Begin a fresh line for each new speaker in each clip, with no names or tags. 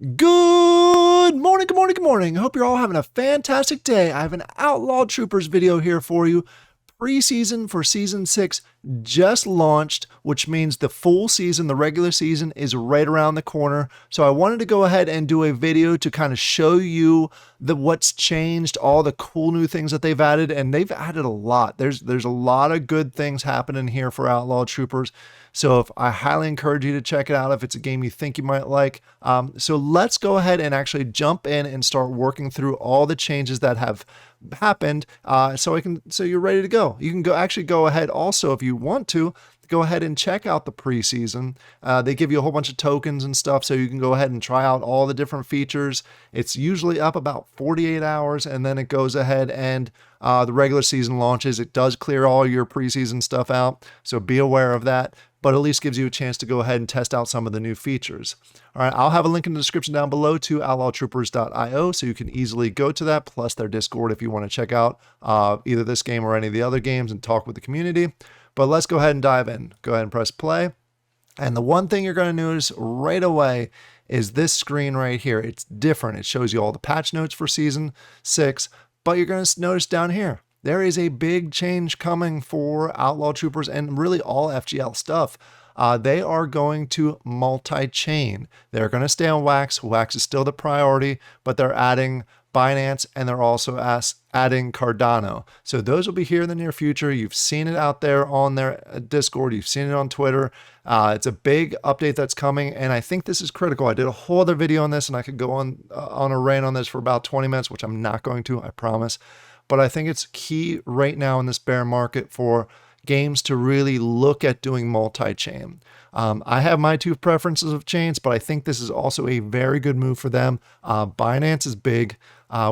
Good morning, good morning, good morning. I hope you're all having a fantastic day. I have an Outlaw Troopers video here for you. Preseason for Season 6 just launched, which means the full season, the regular season, is right around the corner. So I wanted to go ahead and do a video to kind of show you what's changed, all the cool new things that they've added, and they've added a lot. There's a lot of good things happening here for Outlaw Troopers. So if I highly encourage you to check it out if it's a game you think you might like. So let's go ahead and actually jump in and start working through all the changes that have happened, so you're ready to go. You can go ahead also, if you want to, go ahead and check out the preseason. They give you a whole bunch of tokens and stuff, so you can go ahead and try out all the different features. It's usually up about 48 hours, and then it goes ahead and the regular season launches. It does clear all your preseason stuff out, so be aware of that, but at least gives you a chance to go ahead and test out some of the new features. All right, I'll have a link in the description down below to outlawtroopers.io, so you can easily go to that, plus their Discord if you want to check out either this game or any of the other games and talk with the community. But let's go ahead and dive in. Go ahead and press play. And the one thing you're going to notice right away is this screen right here. It's different. It shows you all the patch notes for Season 6, but you're going to notice down here, there is a big change coming for Outlaw Troopers and really all FGL stuff. They are going to multi-chain. They're going to stay on Wax. Wax is still the priority, but they're adding Binance and they're also adding Cardano. So those will be here in the near future. You've seen it out there on their Discord. You've seen it on Twitter. It's a big update that's coming, and I think this is critical. I did a whole other video on this, and I could go on a rant on this for about 20 minutes, which I'm not going to, I promise. But I think it's key right now in this bear market for games to really look at doing multi-chain. I have my two preferences of chains, but I think this is also a very good move for them. Binance is big.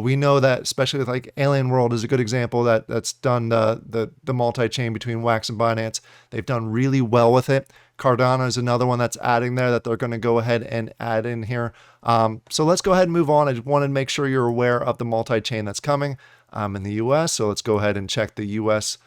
We know that, especially with like Alien World is a good example that's done the multi-chain between Wax and Binance. They've done really well with it. Cardano is another one that's adding there that they're going to go ahead and add in here. So let's go ahead and move on. I just wanted to make sure you're aware of the multi-chain that's coming in the US. So let's go ahead and check the US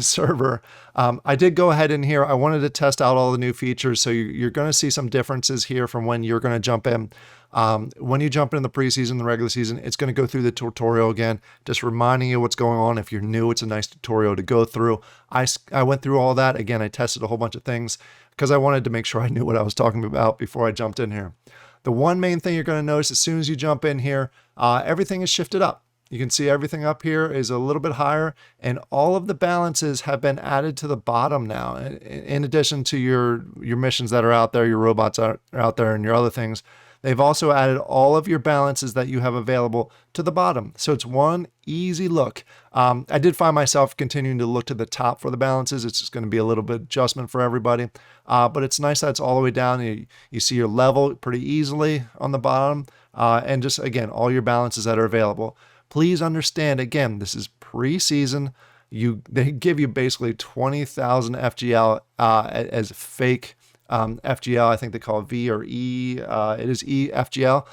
server. I did go ahead in here. I wanted to test out all the new features. So you're going to see some differences here from when you're going to jump in. When you jump in the preseason, the regular season, it's going to go through the tutorial again, just reminding you what's going on. If you're new, it's a nice tutorial to go through. I went through all that. Again, I tested a whole bunch of things because I wanted to make sure I knew what I was talking about before I jumped in here. The one main thing you're going to notice as soon as you jump in here, everything is shifted up. You can see everything up here is a little bit higher, and all of the balances have been added to the bottom now. In addition to your missions that are out there, your robots are out there, and your other things, they've also added all of your balances that you have available to the bottom. So it's one easy look. I did find myself continuing to look to the top for the balances. It's just going to be a little bit adjustment for everybody. But it's nice that it's all the way down. You see your level pretty easily on the bottom. And just, again, all your balances that are available. Please understand, again, this is pre-season. They give you basically 20,000 FGL as fake FGL. I think they call it V or E. It is E FGL.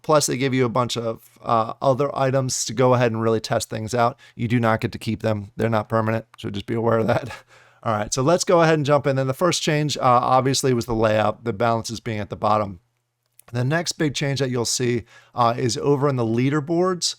Plus, they give you a bunch of other items to go ahead and really test things out. You do not get to keep them. They're not permanent, so just be aware of that. All right, so let's go ahead and jump in. Then the first change, obviously, was the layout, the balances being at the bottom. The next big change that you'll see is over in the leaderboards.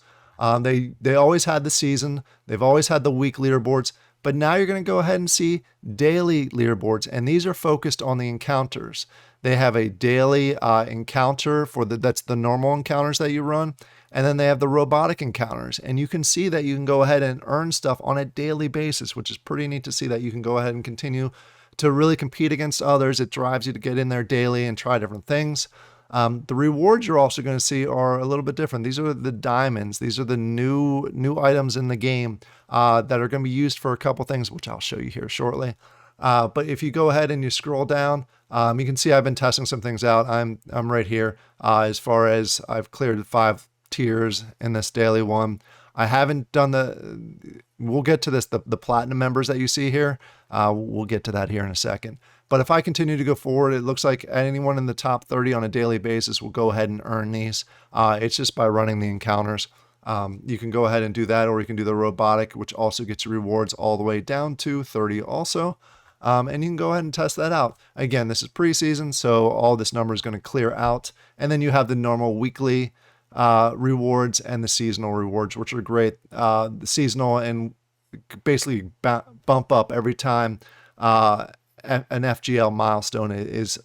They always had the season. They've always had the week leaderboards. But now you're going to go ahead and see daily leaderboards, and these are focused on the encounters. They have a daily encounter that's the normal encounters that you run, and then they have the robotic encounters. And you can see that you can go ahead and earn stuff on a daily basis, which is pretty neat to see that you can go ahead and continue to really compete against others. It drives you to get in there daily and try different things. The rewards you're also going to see are a little bit different. These are the diamonds. These are the new items in the game that are going to be used for a couple things, which I'll show you here shortly. But if you go ahead and you scroll down, you can see I've been testing some things out. I'm right here as far as I've cleared 5 tiers in this daily one. I haven't done we'll get to this, the platinum members that you see here. We'll get to that here in a second. But if I continue to go forward, it looks like anyone in the top 30 on a daily basis will go ahead and earn these. It's just by running the encounters. You can go ahead and do that, or you can do the robotic, which also gets you rewards all the way down to 30 also. and you can go ahead and test that out. Again, this is preseason, so all this number is going to clear out. And then you have the normal weekly rewards and the seasonal rewards, which are great. The seasonal and basically bump up every time an FGL milestone is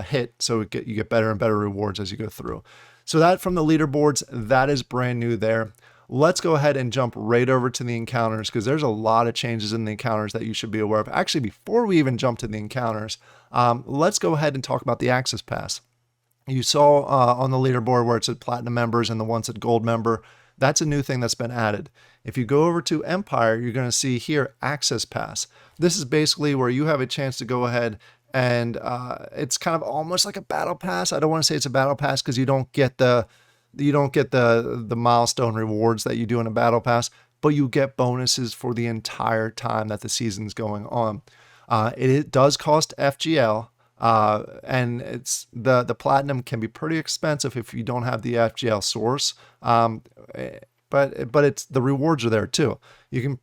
hit, so you get better and better rewards as you go through. So that from the leaderboards, that is brand new there. Let's go ahead and jump right over to the encounters, because there's a lot of changes in the encounters that you should be aware of. Actually, before we even jump to the encounters, let's go ahead and talk about the Access Pass. You saw on the leaderboard where it said Platinum members and the one said Gold member. That's a new thing that's been added. If you go over to Empire, you're going to see here Access Pass. This is basically where you have a chance to go ahead and it's kind of almost like a battle pass. I don't want to say it's a battle pass because you don't get the milestone rewards that you do in a battle pass, but you get bonuses for the entire time that the season's going on. It does cost FGL. And it's the platinum can be pretty expensive if you don't have the FGL source. But it's the rewards are there too. You can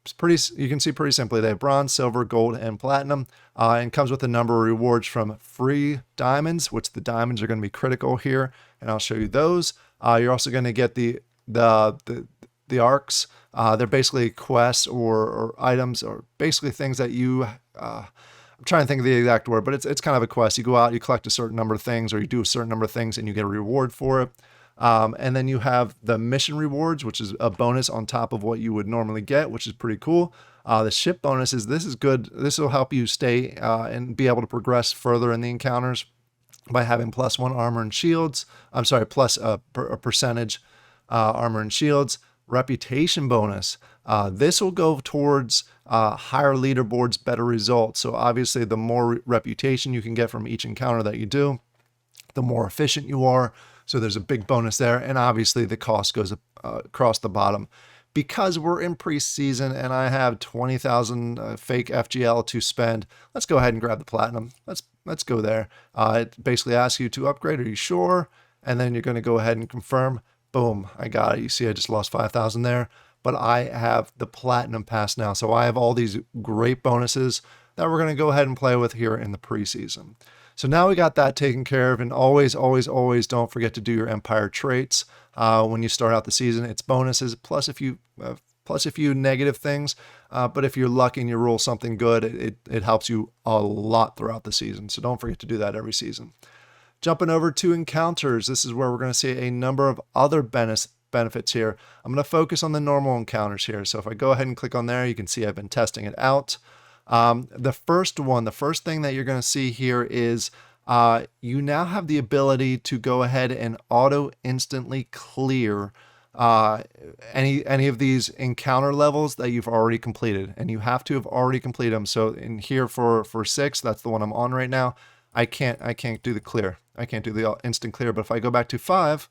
see pretty simply they have bronze, silver, gold, and platinum, and comes with a number of rewards from free diamonds, which the diamonds are going to be critical here, and I'll show you those. You're also going to get the arcs. They're basically quests or items or basically things that you. I'm trying to think of the exact word, but it's kind of a quest. You go out, you collect a certain number of things, or you do a certain number of things, and you get a reward for it. And then you have the mission rewards, which is a bonus on top of what you would normally get, which is pretty cool. The ship bonuses, this is good. This will help you stay and be able to progress further in the encounters by having +1 armor and shields. I'm sorry, plus a percentage armor and shields. Reputation bonus. This will go towards higher leaderboards, better results. So obviously the more reputation you can get from each encounter that you do, the more efficient you are. So there's a big bonus there. And obviously the cost goes across the bottom. Because we're in preseason and I have 20,000 fake FGL to spend, let's go ahead and grab the platinum. Let's go there. It basically asks you to upgrade. Are you sure? And then you're going to go ahead and confirm. Boom, I got it. You see I just lost 5,000 there, but I have the platinum pass now. So I have all these great bonuses that we're going to go ahead and play with here in the preseason. So now we got that taken care of, and always, always, always don't forget to do your Empire traits when you start out the season. It's bonuses plus a few negative things, but if you're lucky and you roll something good, it helps you a lot throughout the season. So don't forget to do that every season. Jumping over to encounters, this is where we're going to see a number of other benefits here. I'm going to focus on the normal encounters here. So if I go ahead and click on there, you can see I've been testing it out. The first thing that you're going to see here is you now have the ability to go ahead and instantly clear any of these encounter levels that you've already completed, and you have to have already completed them. So in here for 6, that's the one I'm on right now. I can't do the clear. I can't do the instant clear, but if I go back to 5,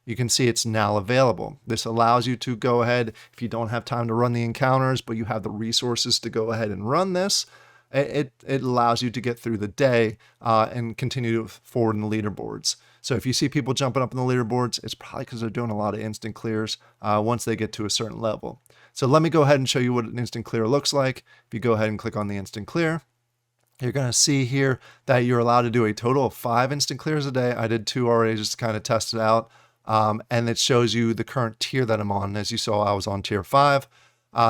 you can see it's now available. This allows you to go ahead, if you don't have time to run the encounters, but you have the resources to go ahead and run this, it allows you to get through the day and continue forward in the leaderboards. So if you see people jumping up in the leaderboards, it's probably because they're doing a lot of instant clears once they get to a certain level. So let me go ahead and show you what an instant clear looks like. If you go ahead and click on the instant clear, you're going to see here that you're allowed to do a total of 5 instant clears a day. I did 2 already just to kind of test it out. And it shows you the current tier that I'm on. As you saw, I was on tier 5.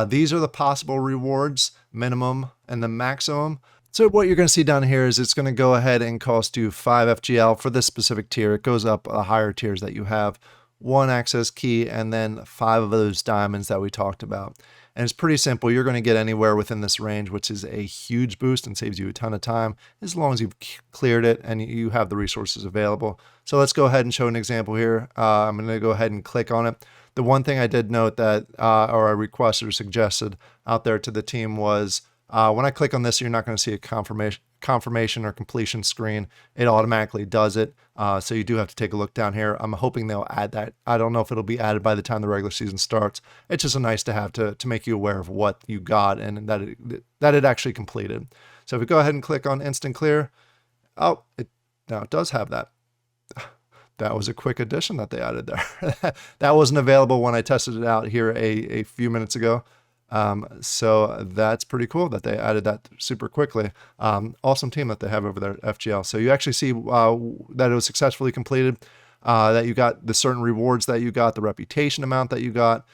These are the possible rewards, minimum and the maximum. So what you're going to see down here is it's going to go ahead and cost you 5 FGL for this specific tier. It goes up the higher tiers that you have, 1 access key, and then 5 of those diamonds that we talked about. And it's pretty simple. You're going to get anywhere within this range, which is a huge boost and saves you a ton of time as long as you've cleared it and you have the resources available. So let's go ahead and show an example here. I'm going to go ahead and click on it. The one thing I did note that, or I requested or suggested out there to the team was when I click on this, you're not going to see a confirmation or completion screen. It automatically does it. So you do have to take a look down here. I'm hoping they'll add that. I don't know if it'll be added by the time the regular season starts. It's just a nice to have to make you aware of what you got and that it actually completed. So if we go ahead and click on instant clear, now it does have that. That was a quick addition that they added there. That wasn't available when I tested it out here a few minutes ago. So that's pretty cool that they added that super quickly. Awesome team that they have over there at FGL. So you actually see that it was successfully completed, that you got the certain rewards that you got, the reputation amount that you got.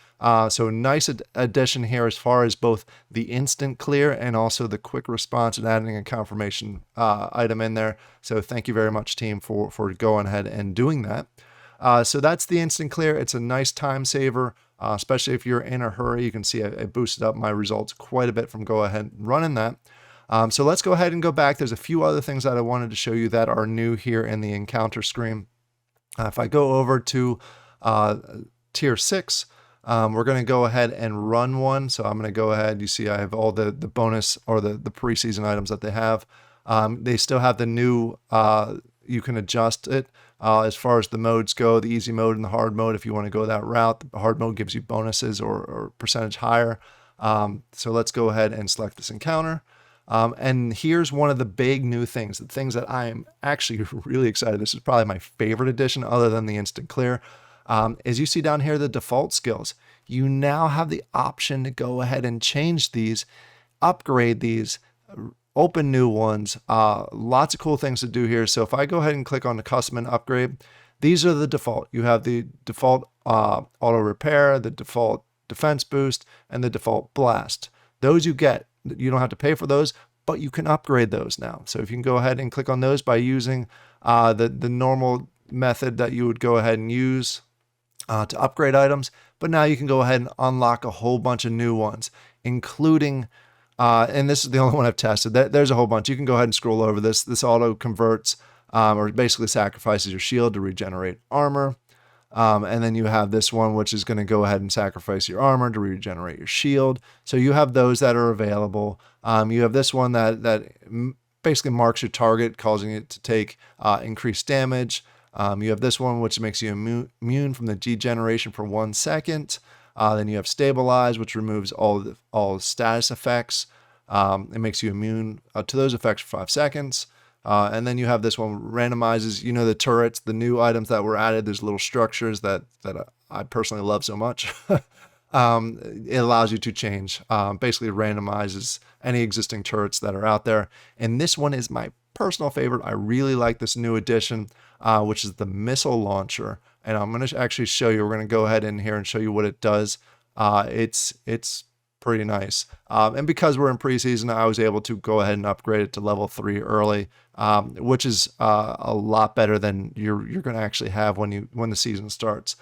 So nice addition here as far as both the instant clear and also the quick response and adding a confirmation item in there. So thank you very much, team, for going ahead and doing that. So that's the instant clear. It's a nice time saver, especially if you're in a hurry. You can see I boosted up my results quite a bit from go ahead and running that. So let's go ahead and go back. There's a few other things that I wanted to show you that are new here in the encounter screen. If I go over to tier 6, we're going to go ahead and run one. So I'm going to go ahead. You see I have all the bonus or the preseason items that they have. They still have the new, you can adjust it as far as the modes go, the easy mode and the hard mode. If you want to go that route, the hard mode gives you bonuses or percentage higher. So let's go ahead and select this encounter. And here's one of the big new things, the things that I am actually really excited. This is probably my favorite addition other than the instant clear. As you see down here, the default skills, you now have the option to go ahead and change these, upgrade these, open new ones. Lots of cool things to do here. So if I go ahead and click on the custom and upgrade, these are the default. You have the default auto repair, the default defense boost, and the default blast. Those you get. You don't have to pay for those, but you can upgrade those now. So if you can go ahead and click on those by using the normal method that you would go ahead and use to upgrade items, but now you can go ahead and unlock a whole bunch of new ones, including, and this is the only one I've tested. There's a whole bunch. You can go ahead and scroll over this. This auto converts or basically sacrifices your shield to regenerate armor. And then you have this one, which is going to go ahead and sacrifice your armor to regenerate your shield. So you have those that are available. You have this one that basically marks your target, causing it to take increased damage. You have this one, which makes you immune from the degeneration for 1 second. Then you have stabilize, which removes all status effects. It makes you immune to those effects for 5 seconds. And then you have this one, randomizes, the turrets, the new items that were added. There's little structures that I personally love so much. It allows you to change, basically randomizes any existing turrets that are out there. And this one is my personal favorite. I really like this new addition, which is the missile launcher. And I'm going to actually show you, we're going to go ahead in here and show you what it does. It's pretty nice. And because we're in preseason, I was able to go ahead and upgrade it to level 3 early, which is a lot better than you're going to actually have when the season starts.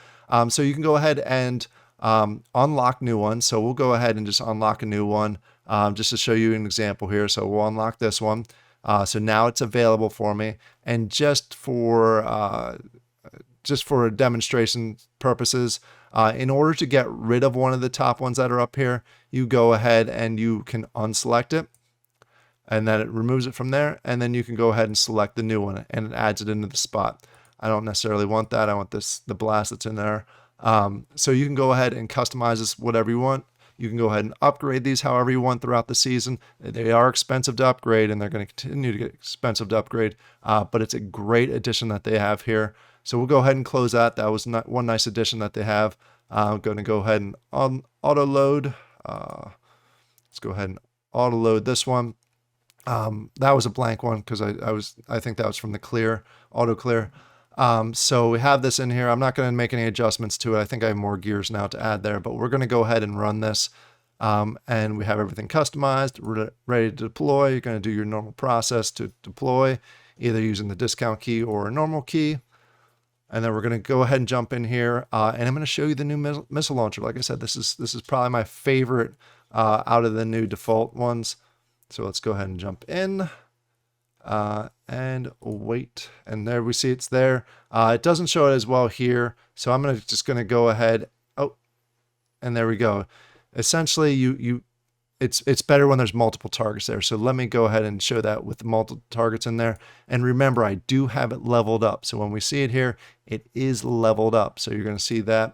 So you can go ahead and unlock new ones. So we'll go ahead and just unlock a new one just to show you an example here. So we'll unlock this one. So now it's available for me, and just for demonstration purposes, in order to get rid of one of the top ones that are up here, you go ahead and you can unselect it, and then it removes it from there, and then you can go ahead and select the new one, and it adds it into the spot. I don't necessarily want that. I want the blast that's in there. So you can go ahead and customize this whatever you want. You can go ahead and upgrade these however you want throughout the season. They are expensive to upgrade, and they're going to continue to get expensive to upgrade, but it's a great addition that they have here. So we'll go ahead and close that. That was one nice addition that they have. I'm going to go ahead and auto load. Let's go ahead and auto load this one. That was a blank one because I think that was from the auto clear. So we have this in here. I'm not going to make any adjustments to it. I think I have more gears now to add there, but we're going to go ahead and run this. And we have everything customized, ready to deploy. You're going to do your normal process to deploy, either using the discount key or a normal key. And then we're going to go ahead and jump in here, and I'm going to show you the new missile launcher. Like I said, this is probably my favorite out of the new default ones. So let's go ahead and jump in and wait. And there we see it's there. It doesn't show it as well here, so I'm just going to go ahead. Oh, and there we go. Essentially, it's better when there's multiple targets there. So let me go ahead and show that with the multiple targets in there. And remember, I do have it leveled up. So when we see it here, it is leveled up. So you're going to see that.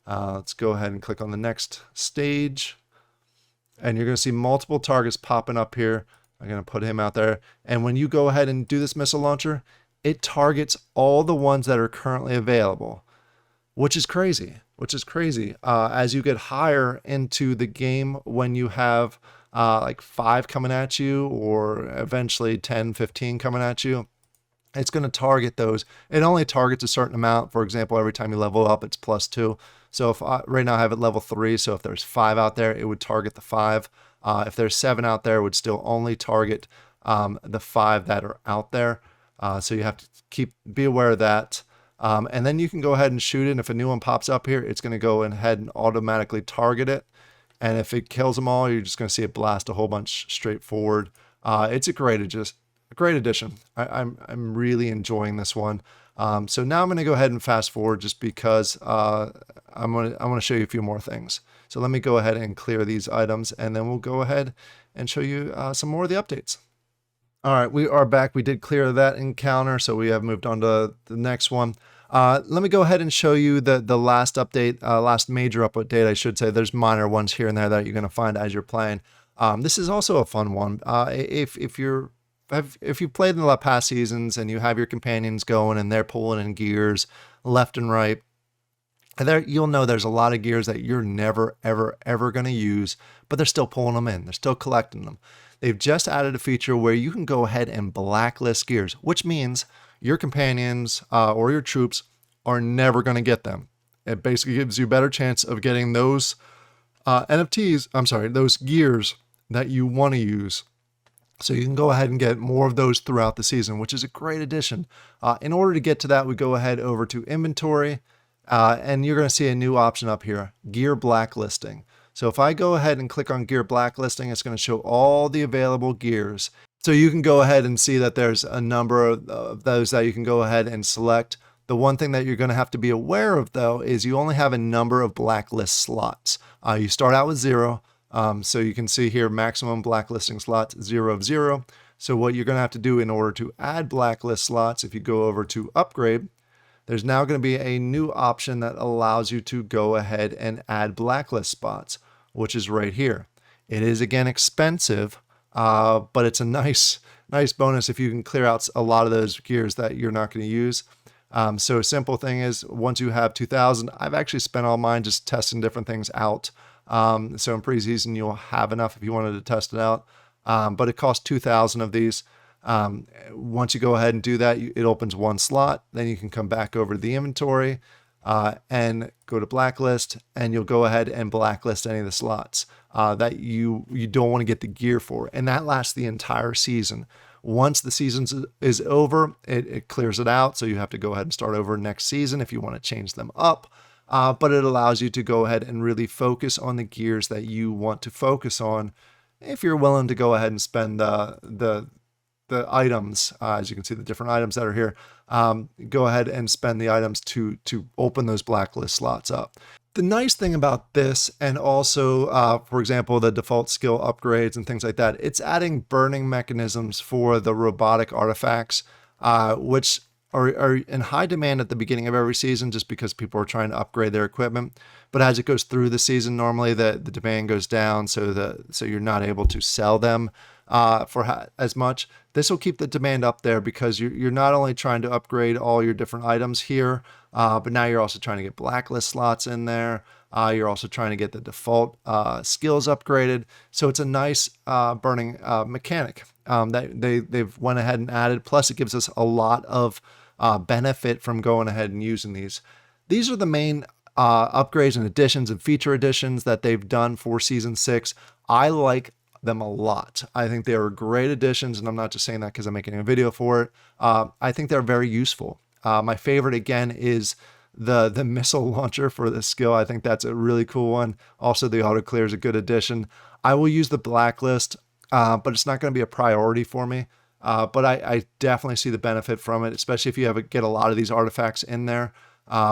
Let's go ahead and click on the next stage. And you're going to see multiple targets popping up here. I'm going to put him out there. And when you go ahead and do this missile launcher, it targets all the ones that are currently available, which is crazy. which is crazy. As you get higher into the game, when you have like 5 coming at you, or eventually 10, 15 coming at you, it's going to target those. It only targets a certain amount. For example, every time you level up, it's +2. So if right now I have it level 3, so if there's 5 out there, it would target the 5. If there's 7 out there, it would still only target the 5 that are out there. So you have to be aware of that. And then you can go ahead and shoot it. And if a new one pops up here, it's going to go ahead and automatically target it. And if it kills them all, you're just going to see it blast a whole bunch straight forward. It's a great addition. I'm really enjoying this one. So now I'm going to go ahead and fast forward just because I want to show you a few more things. So let me go ahead and clear these items, and then we'll go ahead and show you some more of the updates. All right, we are back. We did clear that encounter, so we have moved on to the next one. Let me go ahead and show you the last update, last major update, I should say. There's minor ones here and there that you're going to find as you're playing. This is also a fun one. If you've played in the past seasons and you have your companions going and they're pulling in gears left and right, you'll know there's a lot of gears that you're never, ever going to use, but they're still pulling them in. They're still collecting them. They've just added a feature where you can go ahead and blacklist gears, which means your companions or your troops are never going to get them. It basically gives you a better chance of getting those those gears that you want to use. So you can go ahead and get more of those throughout the season, which is a great addition. In order to get to that, we go ahead over to inventory, and you're going to see a new option up here, gear blacklisting. So if I go ahead and click on gear blacklisting, it's going to show all the available gears. So you can go ahead and see that there's a number of those that you can go ahead and select. The one thing that you're going to have to be aware of, though, is you only have a number of blacklist slots. You start out with 0. So you can see here, maximum blacklisting slots, 0 of 0. So what you're going to have to do in order to add blacklist slots, if you go over to upgrade, there's now going to be a new option that allows you to go ahead and add blacklist spots, which is right here. It is, again, expensive, but it's a nice bonus if you can clear out a lot of those gears that you're not going to use. So a simple thing is, once you have 2,000, I've actually spent all mine just testing different things out. So in preseason, you'll have enough if you wanted to test it out. But it costs 2,000 of these. Once you go ahead and do that, it opens one slot. Then you can come back over to the inventory and go to blacklist, and you'll go ahead and blacklist any of the slots that you don't want to get the gear for. And that lasts the entire season. Once the season is over, it clears it out. So you have to go ahead and start over next season if you want to change them up. But it allows you to go ahead and really focus on the gears that you want to focus on. If you're willing to go ahead and spend the items, as you can see, the different items that are here, go ahead and spend the items to open those blacklist slots up. The nice thing about this, and also, for example, the default skill upgrades and things like that, it's adding burning mechanisms for the robotic artifacts, which are in high demand at the beginning of every season just because people are trying to upgrade their equipment. But as it goes through the season, normally the demand goes down, so you're not able to sell them for as much. This will keep the demand up there because you're not only trying to upgrade all your different items here, but now you're also trying to get blacklist slots in there. You're also trying to get the default skills upgraded. So it's a nice burning mechanic that they've went ahead and added. Plus, it gives us a lot of benefit from going ahead and using these. These are the main upgrades and additions and feature additions that they've done for Season 6. I like them a lot. I think they are great additions, and I'm not just saying that because I'm making a video for it. I think they're very useful. My favorite, again, is the missile launcher for this skill. I think that's a really cool one. Also, the auto clear is a good addition. I will use the blacklist, but it's not going to be a priority for me. But I definitely see the benefit from it, especially if you get a lot of these artifacts in there.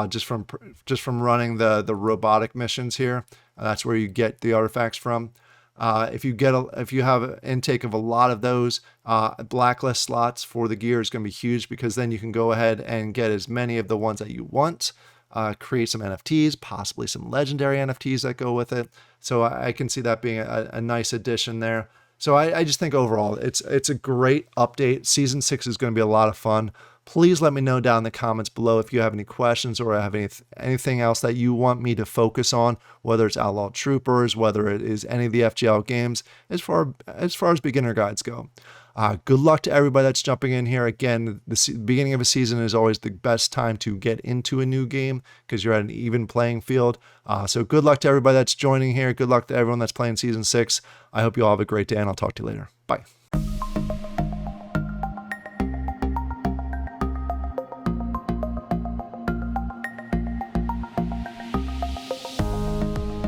Just from running the robotic missions here, that's where you get the artifacts from. If you have an intake of a lot of those, blacklist slots for the gear is going to be huge, because then you can go ahead and get as many of the ones that you want, create some NFTs, possibly some legendary NFTs that go with it. So I can see that being a nice addition there. So I just think overall it's a great update. Season 6 is going to be a lot of fun. Please let me know down in the comments below if you have any questions or have anything else that you want me to focus on, whether it's Outlaw Troopers, whether it is any of the FGL games, as far as beginner guides go. Good luck to everybody that's jumping in here. Again, the beginning of a season is always the best time to get into a new game because you're at an even playing field. So good luck to everybody that's joining here. Good luck to everyone that's playing Season 6. I hope you all have a great day, and I'll talk to you later. Bye.